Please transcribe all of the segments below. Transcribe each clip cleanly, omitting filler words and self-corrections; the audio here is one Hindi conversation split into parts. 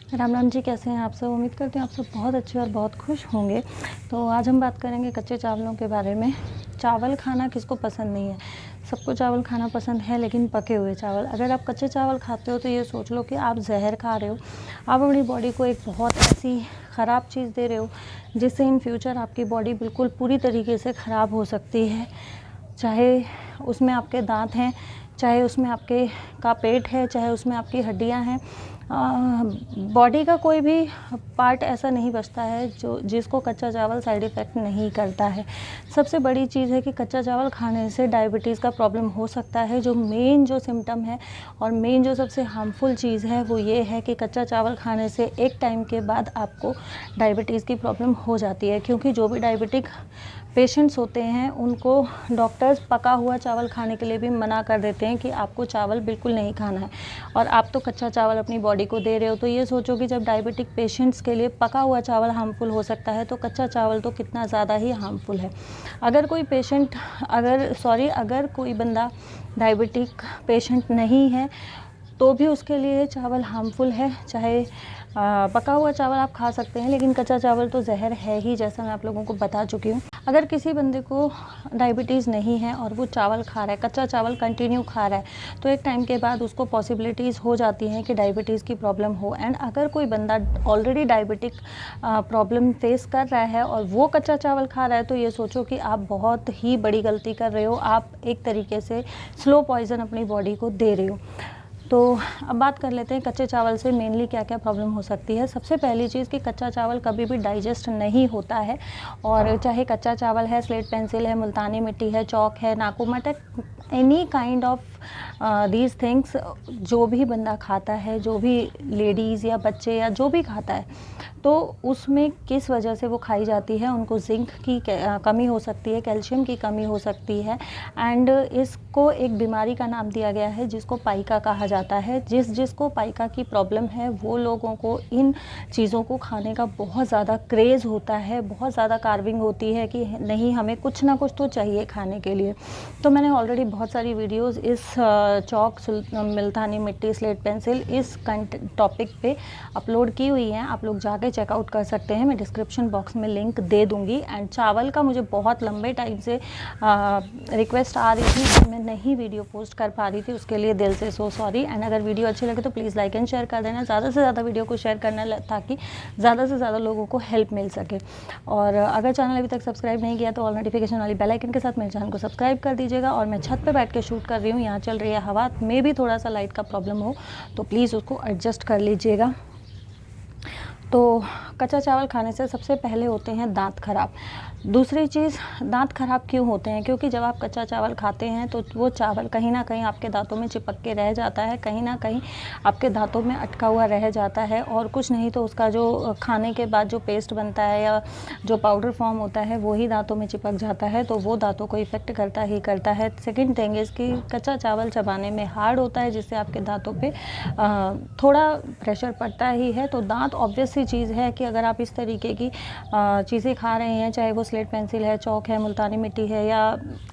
राम राम जी, कैसे हैं आप सब। उम्मीद करते हैं आप सब बहुत अच्छे और बहुत खुश होंगे। तो आज हम बात करेंगे कच्चे चावलों के बारे में। चावल खाना किसको पसंद नहीं है, सबको चावल खाना पसंद है, लेकिन पके हुए चावल। अगर आप कच्चे चावल खाते हो तो ये सोच लो कि आप जहर खा रहे हो। आप अपनी बॉडी को एक बहुत ऐसी ख़राब चीज़ दे रहे हो जिससे इन फ्यूचर आपकी बॉडी बिल्कुल पूरी तरीके से ख़राब हो सकती है। चाहे उसमें आपके दांत हैं, चाहे उसमें आपके का पेट है, चाहे उसमें आपकी हड्डियां हैं। बॉडी का कोई भी पार्ट ऐसा नहीं बचता है जिसको कच्चा चावल साइड इफ़ेक्ट नहीं करता है। सबसे बड़ी चीज़ है कि कच्चा चावल खाने से डायबिटीज़ का प्रॉब्लम हो सकता है। जो सिम्टम है और मेन जो सबसे हार्मफुल चीज़ है वो ये है कि कच्चा चावल खाने से एक टाइम के बाद आपको डायबिटीज़ की प्रॉब्लम हो जाती है, क्योंकि जो भी डायबिटिक पेशेंट्स होते हैं उनको डॉक्टर्स पका हुआ चावल खाने के लिए भी मना कर देते हैं कि आपको चावल बिल्कुल नहीं खाना है, और आप तो कच्चा चावल अपनी बॉडी को दे रहे हो। तो ये सोचो कि जब डायबिटिक पेशेंट्स के लिए पका हुआ चावल हार्मफुल हो सकता है तो कच्चा चावल तो कितना ज़्यादा ही हार्मफुल है। अगर कोई बंदा डायबिटिक पेशेंट नहीं है तो भी उसके लिए चावल हार्मफुल है। चाहे पका हुआ चावल आप खा सकते हैं, लेकिन कच्चा चावल तो जहर है ही, जैसा मैं आप लोगों को बता चुकी हूँ। अगर किसी बंदे को डायबिटीज़ नहीं है और वो चावल खा रहा है, कच्चा चावल कंटिन्यू खा रहा है, तो एक टाइम के बाद उसको पॉसिबिलिटीज़ हो जाती हैं कि डायबिटीज़ की प्रॉब्लम हो। एंड अगर कोई बंदा ऑलरेडी डायबिटिक प्रॉब्लम फेस कर रहा है और वो कच्चा चावल खा रहा है, तो ये सोचो कि आप बहुत ही बड़ी गलती कर रहे हो। आप एक तरीके से स्लो पॉइज़न अपनी बॉडी को दे रहे हो। तो अब बात कर लेते हैं कच्चे चावल से मेनली क्या क्या प्रॉब्लम हो सकती है। सबसे पहली चीज़ कि कच्चा चावल कभी भी डाइजेस्ट नहीं होता है, और चाहे कच्चा चावल है, स्लेट पेंसिल है, मुल्तानी मिट्टी है, चौक है, नाकू मटक, any kind of these things, जो भी बंदा खाता है, जो भी लेडीज़ या बच्चे या जो भी खाता है, तो उसमें किस वजह से वो खाई जाती है। उनको जिंक की कमी हो सकती है, कैल्शियम की कमी हो सकती है, एंड इसको एक बीमारी का नाम दिया गया है जिसको पाइका कहा जाता है। जिसको पाइका की प्रॉब्लम है वो लोगों को इन चीज़ों को खाने का बहुत ज़्यादा क्रेज़ होता है, बहुत ज़्यादा कार्विंग होती है कि नहीं, हमें कुछ ना कुछ तो चाहिए खाने के लिए। तो मैंने ऑलरेडी बहुत सारी वीडियोस इस चौक, मुल्तानी मिट्टी, स्लेट पेंसिल, इस टॉपिक पे अपलोड की हुई हैं। आप लोग जाके चेकआउट कर सकते हैं, मैं डिस्क्रिप्शन बॉक्स में लिंक दे दूंगी। एंड चावल का मुझे बहुत लंबे टाइम से रिक्वेस्ट आ रही थी कि मैं नहीं वीडियो पोस्ट कर पा रही थी, उसके लिए दिल से सो सॉरी। एंड अगर वीडियो अच्छी लगे तो प्लीज़ लाइक एंड शेयर कर देना, ज़्यादा से ज़्यादा वीडियो को शेयर करना, ताकि ज़्यादा से ज़्यादा लोगों को हेल्प मिल सके। और अगर चैनल अभी तक सब्सक्राइब नहीं किया तो ऑल नोटिफिकेशन वाली बेल आइकन के साथ मेरे चैनल को सब्सक्राइब कर दीजिएगा। और मैं छत पर बैठ के शूट कर रही हूँ, यहाँ चल रही है हवा, में भी थोड़ा सा लाइट का प्रॉब्लम हो तो प्लीज़ उसको एडजस्ट कर लीजिएगा। तो कच्चा चावल खाने से सबसे पहले होते हैं दांत खराब। दूसरी चीज़, दांत खराब क्यों होते हैं? क्योंकि जब आप कच्चा चावल खाते हैं तो वो चावल कहीं ना कहीं आपके दांतों में चिपक के रह जाता है, कहीं ना कहीं आपके दांतों में अटका हुआ रह जाता है, और कुछ नहीं तो उसका जो खाने के बाद जो पेस्ट बनता है या जो पाउडर फॉर्म होता है वो ही दांतों में चिपक जाता है, तो वो दांतों को इफ़ेक्ट करता ही करता है। सेकेंड थिंग इज़ कि कच्चा चावल चबाने में हार्ड होता है, जिससे आपके दांतों पे थोड़ा प्रेशर पड़ता ही है। तो दांत ऑब्वियस सी चीज़ है कि अगर आप इस तरीके की चीज़ें खा रहे हैं, चाहे वो स्लेट पेंसिल है, चौक है, मुल्तानी मिट्टी है, या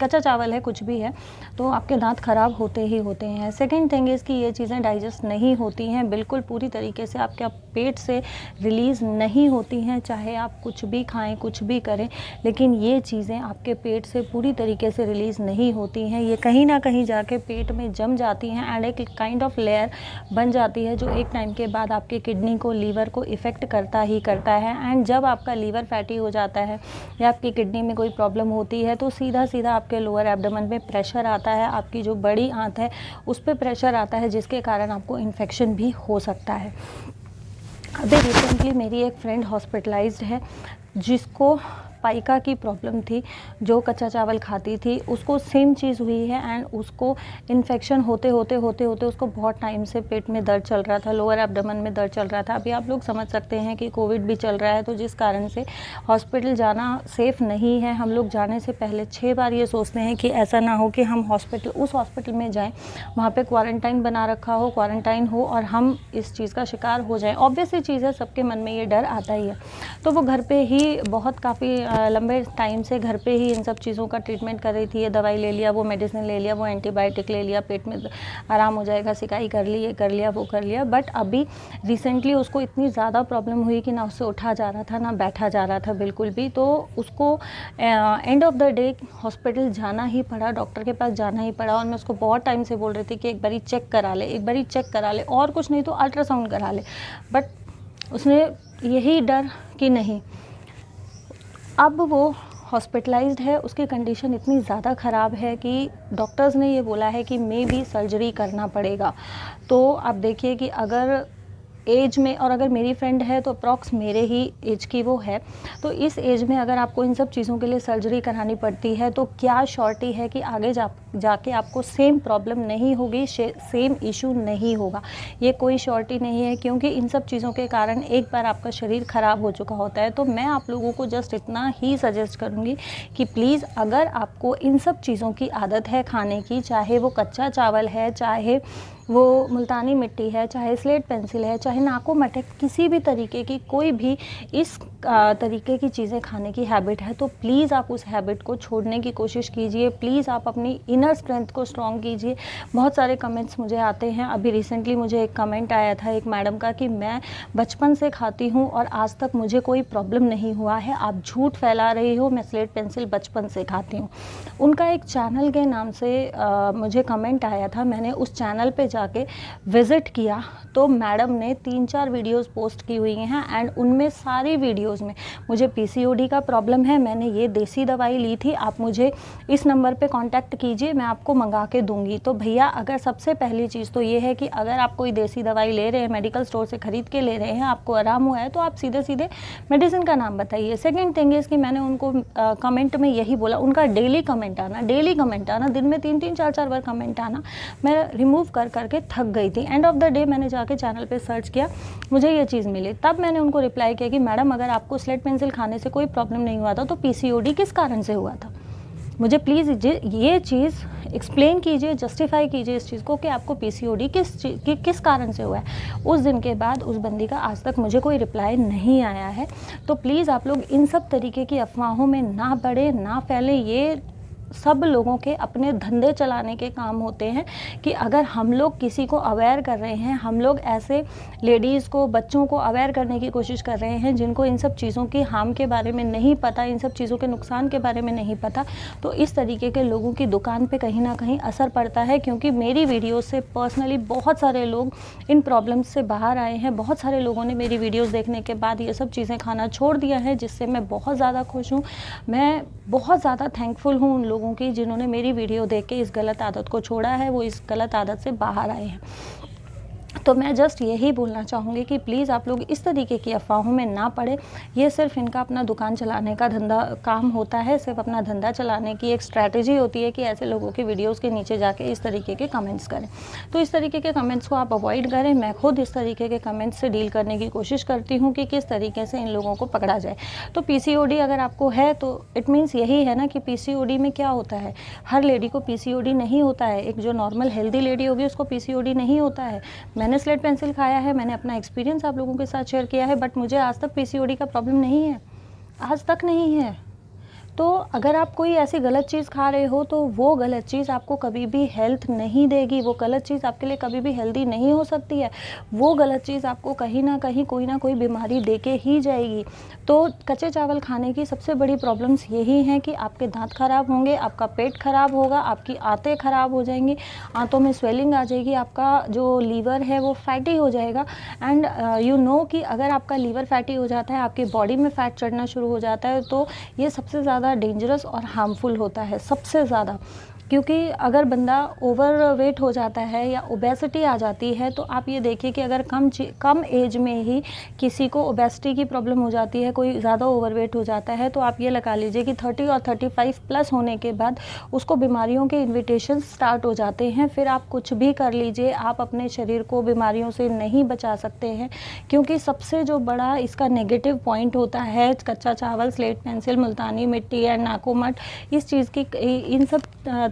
कच्चा चावल है, कुछ भी है, तो आपके दांत खराब होते ही होते हैं। सेकेंड थिंग इज़ कि ये चीज़ें डाइजेस्ट नहीं होती हैं, बिल्कुल पूरी तरीके से आपके पेट से रिलीज़ नहीं होती हैं। चाहे आप कुछ भी खाएं, कुछ भी करें, लेकिन ये चीज़ें आपके पेट से पूरी तरीके से रिलीज़ नहीं होती हैं। ये कहीं ना कहीं जाके पेट में जम जाती हैं एंड एक काइंड ऑफ लेयर बन जाती है, जो एक टाइम के बाद आपके किडनी को, लीवर को इफ़ेक्ट करता ही करता है। एंड जब आपका लीवर फैटी हो जाता है या आपकी किडनी में कोई प्रॉब्लम होती है तो सीधा सीधा आपके लोअर एब्डोमेन में प्रेशर आता है, आपकी जो बड़ी आंत है उस पर प्रेशर आता है, जिसके कारण आपको इन्फेक्शन भी हो सकता है। अभी रिसेंटली मेरी एक फ्रेंड हॉस्पिटलाइज्ड है जिसको पाइका की प्रॉब्लम थी, जो कच्चा चावल खाती थी, उसको सेम चीज़ हुई है एंड उसको इन्फेक्शन होते होते उसको बहुत टाइम से पेट में दर्द चल रहा था, लोअर एब्डोमेन में दर्द चल रहा था। अभी आप लोग समझ सकते हैं कि कोविड भी चल रहा है, तो जिस कारण से हॉस्पिटल जाना सेफ़ नहीं है। हम लोग जाने से पहले 6 बार ये सोचते हैं कि ऐसा ना हो कि हम उस हॉस्पिटल में जाएँ, वहाँ पर क्वारंटाइन बना रखा हो, क्वारंटाइन हो और हम इस चीज़ का शिकार हो जाएँ। ऑब्वियस ही चीज़ है, सबके मन में ये डर आता ही है। तो वो घर पे ही बहुत काफ़ी लंबे टाइम से घर पे ही इन सब चीज़ों का ट्रीटमेंट कर रही थी। ये दवाई ले लिया, वो मेडिसिन ले लिया, वो एंटीबायोटिक ले लिया, पेट में आराम हो जाएगा, सिकाई कर ली, ये कर लिया, वो कर लिया। बट अभी रिसेंटली उसको इतनी ज़्यादा प्रॉब्लम हुई कि ना उससे उठा जा रहा था, ना बैठा जा रहा था बिल्कुल भी। तो उसको end of the day hospital जाना ही पड़ा, डॉक्टर के पास जाना ही पड़ा। और मैं उसको बहुत टाइम से बोल रही थी कि एक बारी चेक करा ले, एक बारी चेक करा ले, और कुछ नहीं तो अल्ट्रासाउंड करा ले। बट उसने यही डर कि नहीं, अब वो हॉस्पिटलाइज्ड है, उसकी कंडीशन इतनी ज़्यादा ख़राब है कि डॉक्टर्स ने ये बोला है कि मे बी सर्जरी करना पड़ेगा। तो आप देखिए कि अगर एज में, और अगर मेरी फ्रेंड है तो अप्रॉक्स मेरे ही एज की वो है, तो इस एज में अगर आपको इन सब चीज़ों के लिए सर्जरी करानी पड़ती है तो क्या श्योरिटी है कि आगे जाके आपको सेम प्रॉब्लम नहीं होगी, सेम इशू नहीं होगा। ये कोई श्योरिटी नहीं है, क्योंकि इन सब चीज़ों के कारण एक बार आपका शरीर ख़राब हो चुका होता है। तो मैं आप लोगों को जस्ट इतना ही सजेस्ट करूँगी कि प्लीज़, अगर आपको इन सब चीज़ों की आदत है खाने की, चाहे वो कच्चा चावल है, चाहे वो मुल्तानी मिट्टी है, चाहे स्लेट पेंसिल है, चाहे नाको मटक, किसी भी तरीके की कोई भी इस तरीके की चीज़ें खाने की हैबिट है, तो प्लीज़ आप उस हैबिट को छोड़ने की कोशिश कीजिए। प्लीज़ आप अपनी इनर स्ट्रेंथ को स्ट्रॉन्ग कीजिए। बहुत सारे कमेंट्स मुझे आते हैं। अभी रिसेंटली मुझे एक कमेंट आया था एक मैडम का कि मैं बचपन से खाती हूँ और आज तक मुझे कोई प्रॉब्लम नहीं हुआ है, आप झूठ फैला रही हो, मैं स्लेट पेंसिल बचपन से खाती हूँ। उनका एक चैनल के नाम से मुझे कमेंट आया था। मैंने उस चैनल पे जाके विज़िट किया तो मैडम ने 3-4 वीडियोस पोस्ट की हुई हैं एंड उनमें सारी वीडियोस में मुझे पीसीओडी का प्रॉब्लम है, मैंने ये देसी दवाई ली थी, आप मुझे इस नंबर पे कांटेक्ट कीजिए, मैं आपको मंगा के दूंगी। तो भैया, अगर सबसे पहली चीज़ तो ये है कि अगर आप कोई देसी दवाई ले रहे हैं, मेडिकल स्टोर से ख़रीद के ले रहे हैं, आपको आराम हुआ है, तो आप सीधे सीधे मेडिसिन का नाम बताइए। सेकेंड थिंग इज़ कि मैंने उनको कमेंट में यही बोला, उनका डेली कमेंट आना, दिन में 3-3, 4-4 बार कमेंट आना, मैं रिमूव कर करके थक गई थी। एंड ऑफ द डे मैंने जाके चैनल पे सर्च किया, मुझे ये चीज़ मिली। तब मैंने उनको रिप्लाई किया कि मैडम, अगर आपको स्लेट पेंसिल खाने से कोई प्रॉब्लम नहीं हुआ था तो पीसीओडी किस कारण से हुआ था? मुझे प्लीज़ ये चीज़ एक्सप्लेन कीजिए, जस्टिफाई कीजिए इस चीज़ को कि आपको पीसीओडी किस कारण से हुआ है। उस दिन के बाद उस बंदी का आज तक मुझे कोई रिप्लाई नहीं आया है। तो प्लीज़ आप लोग इन सब तरीके की अफवाहों में ना पड़े, ना फैलें। ये सब लोगों के अपने धंधे चलाने के काम होते हैं कि अगर हम लोग किसी को अवेयर कर रहे हैं, हम लोग ऐसे लेडीज़ को, बच्चों को अवेयर करने की कोशिश कर रहे हैं जिनको इन सब चीज़ों की हार्म के बारे में नहीं पता, इन सब चीज़ों के नुकसान के बारे में नहीं पता, तो इस तरीके के लोगों की दुकान पे कहीं ना कहीं असर पड़ता है। क्योंकि मेरी वीडियो से पर्सनली बहुत सारे लोग इन प्रॉब्लम्स से बाहर आए हैं। बहुत सारे लोगों ने मेरी वीडियोज़ देखने के बाद ये सब चीज़ें खाना छोड़ दिया है, जिससे मैं बहुत ज़्यादा खुश हूँ। मैं बहुत ज़्यादा थैंकफुल हूँ उन लोगों की जिन्होंने मेरी वीडियो देख के इस गलत आदत को छोड़ा है, वो इस गलत आदत से बाहर आए हैं। तो मैं जस्ट यही बोलना चाहूँगी कि प्लीज़ आप लोग इस तरीके की अफवाहों में ना पड़े। ये सिर्फ इनका अपना दुकान चलाने का काम होता है, सिर्फ अपना धंधा चलाने की एक स्ट्रैटेजी होती है कि ऐसे लोगों के वीडियोस के नीचे जाके इस तरीके के कमेंट्स करें। तो इस तरीके के कमेंट्स को आप अवॉइड करें। मैं खुद इस तरीके के कमेंट्स से डील करने की कोशिश करती हूँ कि किस तरीके से इन लोगों को पकड़ा जाए। तो पीसीओडी अगर आपको है तो इट मीन्स यही है ना कि पीसीओडी में क्या होता है, हर लेडी को पीसीओडी नहीं होता है। एक जो नॉर्मल हेल्दी लेडी होगी उसको पीसीओडी नहीं होता है। मैंने स्लेट पेंसिल खाया है, मैंने अपना एक्सपीरियंस आप लोगों के साथ शेयर किया है, बट मुझे आज तक पीसीओडी का प्रॉब्लम नहीं है, आज तक नहीं है। तो अगर आप कोई ऐसी गलत चीज़ खा रहे हो तो वो गलत चीज़ आपको कभी भी हेल्थ नहीं देगी, वो गलत चीज़ आपके लिए कभी भी हेल्दी नहीं हो सकती है। वो गलत चीज़ आपको कहीं ना कहीं कोई ना कोई बीमारी देके ही जाएगी। तो कच्चे चावल खाने की सबसे बड़ी प्रॉब्लम्स यही हैं कि आपके दांत खराब होंगे, आपका पेट खराब होगा, आपकी आंतें खराब हो जाएंगी, आंतों में स्वेलिंग आ जाएगी, आपका जो लीवर है वो फैटी हो जाएगा। एंड यू नो कि अगर आपका लीवर फैटी हो जाता है, आपकी बॉडी में फैट चढ़ना शुरू हो जाता है, तो ये सबसे ज़्यादा डेंजरस और हार्मफुल होता है, सबसे ज़्यादा। क्योंकि अगर बंदा ओवरवेट हो जाता है या ओबेसिटी आ जाती है, तो आप ये देखिए कि अगर कम एज में ही किसी को ओबेसिटी की प्रॉब्लम हो जाती है, कोई ज़्यादा ओवरवेट हो जाता है, तो आप ये लगा लीजिए कि 30 और 35 प्लस होने के बाद उसको बीमारियों के इन्विटेशन स्टार्ट हो जाते हैं। फिर आप कुछ भी कर लीजिए, आप अपने शरीर को बीमारियों से नहीं बचा सकते हैं। क्योंकि सबसे जो बड़ा इसका नेगेटिव पॉइंट होता है, कच्चा चावल, स्लेट पेंसिल, मुल्तानी मिट्टी एंड नाकोमट, इस चीज़ की, इन सब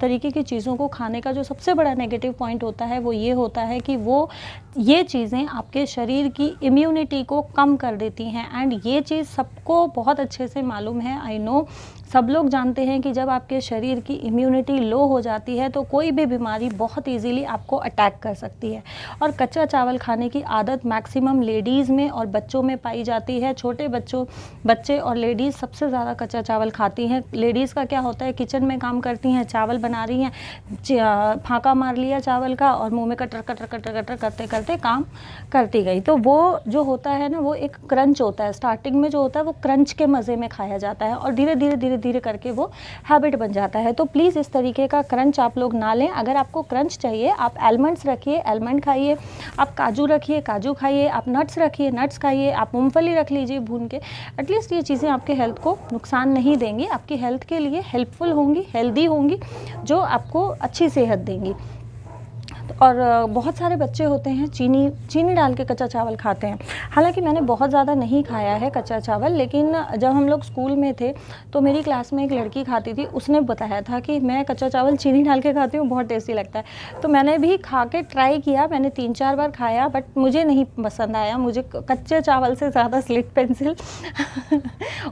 तरीके की चीज़ों को खाने का जो सबसे बड़ा नेगेटिव पॉइंट होता है वो ये होता है कि वो ये चीज़ें आपके शरीर की इम्यूनिटी को कम कर देती हैं एंड ये चीज़ सबको बहुत अच्छे से मालूम है। आई नो सब लोग जानते हैं कि जब आपके शरीर की इम्यूनिटी लो हो जाती है तो कोई भी बीमारी बहुत इजीली आपको अटैक कर सकती है। और कच्चा चावल खाने की आदत मैक्सिमम लेडीज़ में और बच्चों में पाई जाती है। छोटे बच्चे और लेडीज़ सबसे ज़्यादा कच्चा चावल खाती हैं। लेडीज़ का क्या होता है, किचन में काम करती हैं, चावल बना रही हैं, फाँका मार लिया चावल का और मुँह में कटर कटर कटर कटर करते करते काम करती गई। तो वो जो होता है ना, वो एक क्रंच होता है। स्टार्टिंग में जो होता है वो क्रंच के मज़े में खाया जाता है और धीरे धीरे धीरे धीरे करके वो हैबिट बन जाता है। तो प्लीज़ इस तरीके का क्रंच आप लोग ना लें। अगर आपको क्रंच चाहिए, आप आलमंड्स रखिए, आलमंड खाइए, आप काजू रखिए, काजू खाइए, आप नट्स रखिए, नट्स खाइए, आप मूंगफली रख लीजिए भून के। एटलीस्ट ये चीज़ें आपके हेल्थ को नुकसान नहीं देंगी, आपकी हेल्थ के लिए हेल्पफुल होंगी, हेल्दी होंगी, जो आपको अच्छी सेहत देंगी। और बहुत सारे बच्चे होते हैं चीनी डाल के कच्चा चावल खाते हैं। हालांकि मैंने बहुत ज़्यादा नहीं खाया है कच्चा चावल, लेकिन जब हम लोग स्कूल में थे तो मेरी क्लास में एक लड़की खाती थी, उसने बताया था कि मैं कच्चा चावल चीनी डाल के खाती हूँ, बहुत टेस्टी लगता है। तो मैंने भी खा के ट्राई किया, मैंने 3-4 बार खाया, बट मुझे नहीं पसंद आया। मुझे कच्चे चावल से ज़्यादा स्लिट पेंसिल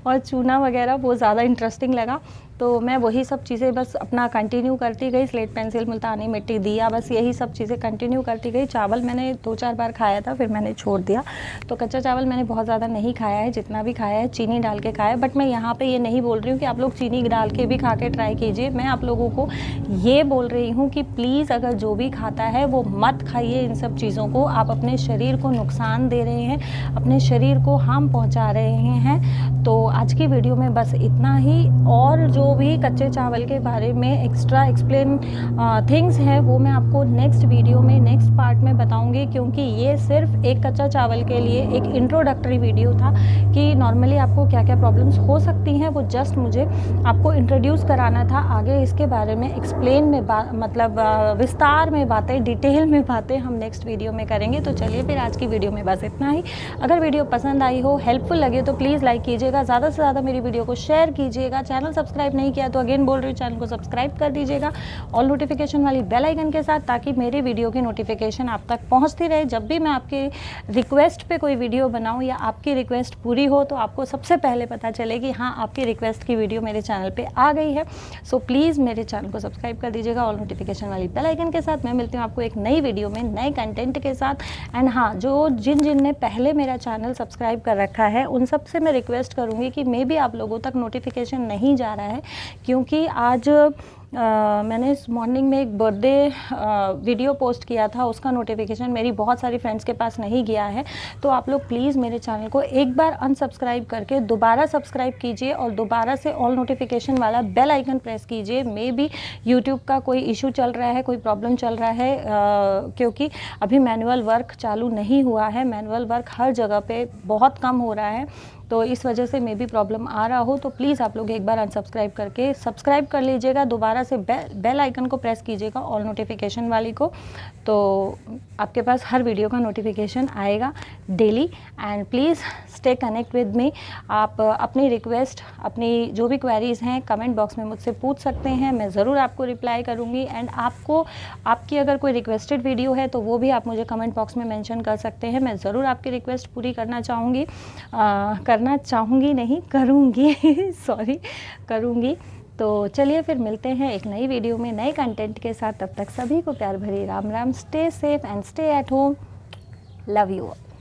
और चूना वगैरह वो ज़्यादा इंटरेस्टिंग लगा। तो मैं वही सब चीज़ें बस अपना कंटिन्यू करती गई। स्लेट पेंसिल, मुल्तानी मिट्टी, दिया, बस यही सब चीज़ें कंटिन्यू करती गई। चावल मैंने 2-4 बार खाया था, फिर मैंने छोड़ दिया। तो कच्चा चावल मैंने बहुत ज़्यादा नहीं खाया है, जितना भी खाया है चीनी डाल के खाया है। बट मैं यहाँ पे ये नहीं बोल रही हूँ कि आप लोग चीनी डाल के भी खा के ट्राई कीजिए। मैं आप लोगों को ये बोल रही हूँ कि प्लीज़ अगर जो भी खाता है वो मत खाइए इन सब चीज़ों को। आप अपने शरीर को नुकसान दे रहे हैं, अपने शरीर को हार्म पहुँचा रहे हैं। तो आज की वीडियो में बस इतना ही। और जो भी कच्चे चावल के बारे में एक्स्ट्रा एक्सप्लेन थिंग्स हैं वो मैं आपको नेक्स्ट वीडियो में, नेक्स्ट पार्ट में बताऊंगी, क्योंकि ये सिर्फ एक कच्चा चावल के लिए एक इंट्रोडक्टरी वीडियो था कि नॉर्मली आपको क्या क्या प्रॉब्लम्स हो सकती हैं। वो जस्ट मुझे आपको इंट्रोड्यूस कराना था। आगे इसके बारे में एक्सप्लेन में मतलब विस्तार में बातें, डिटेल में बातें हम नेक्स्ट वीडियो में करेंगे। तो चलिए फिर आज की वीडियो में बस इतना ही। अगर वीडियो पसंद आई हो, हेल्पफुल लगे तो प्लीज़ लाइक कीजिएगा, ज़्यादा से ज़्यादा मेरी वीडियो को शेयर कीजिएगा। चैनल सब्सक्राइब नहीं किया तो अगेन बोल रही हूँ, चैनल को सब्सक्राइब कर दीजिएगा ऑल नोटिफिकेशन वाली बेल आइकन के साथ, ताकि मेरी वीडियो की नोटिफिकेशन आप तक पहुँचती रहे। जब भी मैं आपके रिक्वेस्ट पे कोई वीडियो बनाऊँ या आपकी रिक्वेस्ट पूरी हो तो आपको सबसे पहले पता चले कि हाँ, आपकी रिक्वेस्ट की वीडियो मेरे चैनल पे आ गई है। सो प्लीज़ मेरे चैनल को सब्सक्राइब कर दीजिएगा ऑल नोटिफिकेशन वाली बेल आइकन के साथ। मैं मिलती हूँ आपको एक नई वीडियो में नए कंटेंट के साथ। एंड हाँ, जिन ने पहले मेरा चैनल सब्सक्राइब कर रखा है उन सब से मैं रिक्वेस्ट करूँगी कि मे बी आप लोगों तक नोटिफिकेशन नहीं जा रहा है, क्योंकि आज मैंने मॉर्निंग में एक बर्थडे वीडियो पोस्ट किया था, उसका नोटिफिकेशन मेरी बहुत सारी फ्रेंड्स के पास नहीं गया है। तो आप लोग प्लीज़ मेरे चैनल को एक बार अनसब्सक्राइब करके दोबारा सब्सक्राइब कीजिए और दोबारा से ऑल नोटिफिकेशन वाला बेल आइकन प्रेस कीजिए। मे बी यूट्यूब का कोई इशू चल रहा है, कोई प्रॉब्लम चल रहा है, क्योंकि अभी मैनुअल वर्क चालू नहीं हुआ है। मैनुअल वर्क हर जगह पे बहुत कम हो रहा है, तो इस वजह से मे बी प्रॉब्लम आ रहा हो। तो प्लीज़ आप लोग एक बार अनसब्सक्राइब करके सब्सक्राइब कर लीजिएगा, दोबारा से बेल आइकन को प्रेस कीजिएगा ऑल नोटिफिकेशन वाली को, तो आपके पास हर वीडियो का नोटिफिकेशन आएगा daily. And please stay connect with me. आप अपनी रिक्वेस्ट, अपनी जो भी क्वेरीज़ हैं कमेंट बॉक्स में मुझसे पूछ सकते हैं, मैं ज़रूर आपको रिप्लाई करूँगी। एंड आपकी अगर कोई रिक्वेस्टेड वीडियो है तो वो भी आप मुझे कमेंट बॉक्स में मेंशन कर सकते हैं। मैं ज़रूर आपकी रिक्वेस्ट पूरी करना चाहूँगी, करूँगी सॉरी, करूँगी। तो चलिए फिर मिलते हैं एक नई वीडियो में नए कंटेंट के साथ। तब तक सभी को प्यार भरी Ram Ram. Stay safe and stay at home. Love you all.